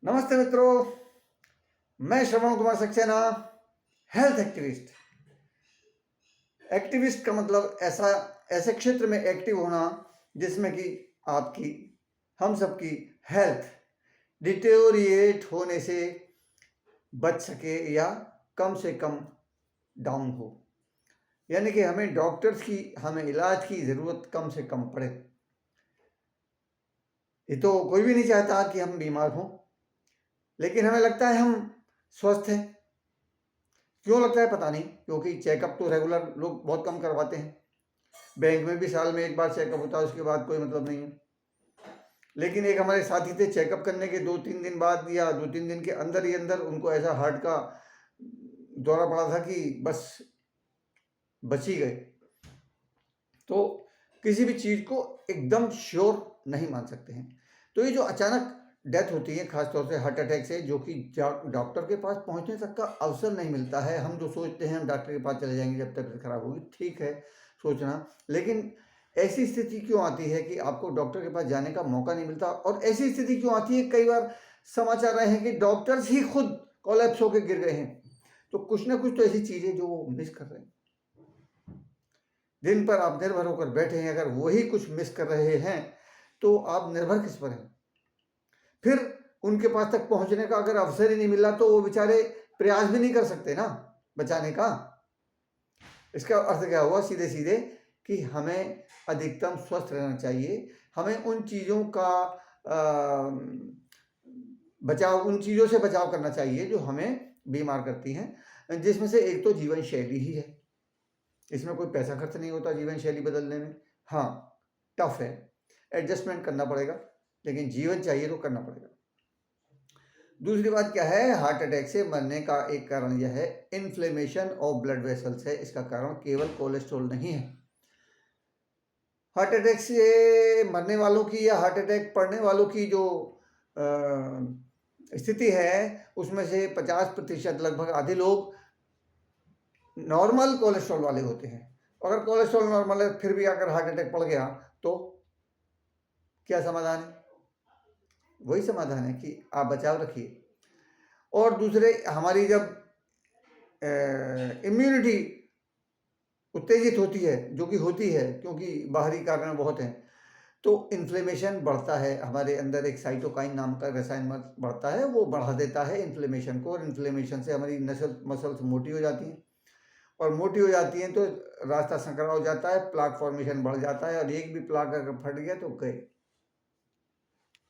नमस्ते मित्रों, मैं Shravan Kumar Saxena, health activist. Activist का मतलब ऐसे क्षेत्र में एक्टिव होना जिसमें कि आपकी हम सबकी हेल्थ डिटेरिएट होने से बच सके या कम से कम डाउन हो, यानी कि हमें इलाज की ज़रूरत कम से कम पड़े। ये तो कोई भी नहीं चाहता कि हम बीमार हों, लेकिन हमें लगता है हम स्वस्थ हैं। क्यों लगता है पता नहीं, क्योंकि चेकअप तो रेगुलर लोग बहुत कम करवाते हैं। बैंक में भी साल में एक बार चेकअप होता है, उसके बाद कोई मतलब नहीं है। लेकिन एक हमारे साथी थे, चेकअप करने के 2-3 दिन बाद या 2-3 दिन के अंदर ही अंदर उनको ऐसा हार्ट का दौरा पड़ा था कि बस बच ही गए। तो किसी भी चीज़ को एकदम श्योर नहीं मान सकते हैं। तो ये जो अचानक डेथ होती है, खासतौर से हार्ट अटैक से, जो कि डॉक्टर के पास पहुंचने तक का अवसर नहीं मिलता है। हम जो सोचते हैं हम डॉक्टर के पास चले जाएंगे जब तबीयत खराब होगी, ठीक है सोचना, लेकिन ऐसी स्थिति क्यों आती है कि आपको डॉक्टर के पास जाने का मौका नहीं मिलता? और ऐसी स्थिति क्यों आती है, कई बार समाचार रहे हैं कि डॉक्टर्स ही खुद कोलैप्स होकर गिर गए हैं। तो कुछ ना कुछ तो ऐसी चीज़ें जो वो मिस कर रहे हैं। जिन पर आप निर्भर होकर बैठे हैं, अगर वही कुछ मिस कर रहे हैं तो आप निर्भर किस पर हैं? फिर उनके पास तक पहुंचने का अगर अवसर ही नहीं मिला तो वो बेचारे प्रयास भी नहीं कर सकते ना बचाने का। इसका अर्थ क्या हुआ सीधे सीधे कि हमें अधिकतम स्वस्थ रहना चाहिए। हमें उन चीज़ों का उन चीज़ों से बचाव करना चाहिए जो हमें बीमार करती हैं, जिसमें से एक तो जीवन शैली ही है। इसमें कोई पैसा खर्च नहीं होता जीवन शैली बदलने में। हाँ, टफ है, एडजस्टमेंट करना पड़ेगा, लेकिन जीवन चाहिए तो करना पड़ेगा। दूसरी बात क्या है, हार्ट अटैक से मरने का एक कारण यह है इन्फ्लेमेशन ऑफ ब्लड वेसल्स है। इसका कारण केवल कोलेस्ट्रॉल नहीं है। हार्ट अटैक से मरने वालों की या हार्ट अटैक पड़ने वालों की जो स्थिति है, उसमें से 50% लगभग आधे लोग नॉर्मल कोलेस्ट्रॉल वाले होते हैं। अगर कोलेस्ट्रॉल नॉर्मल है फिर भी अगर हार्ट अटैक पड़ गया तो क्या समाधान है? वही समाधान है कि आप बचाव रखिए। और दूसरे, हमारी जब इम्यूनिटी उत्तेजित होती है, जो कि होती है क्योंकि बाहरी कारण बहुत हैं, तो इन्फ्लेमेशन बढ़ता है। हमारे अंदर एक साइटोकाइन नाम का रसायन बढ़ता है, वो बढ़ा देता है इन्फ्लेमेशन को, और इन्फ्लेमेशन से हमारी मसल्स मोटी हो जाती हैं, और मोटी हो जाती हैं तो रास्ता संकरा हो जाता है, प्लाक फॉर्मेशन बढ़ जाता है, और एक भी प्लाक अगर फट गया तो गए।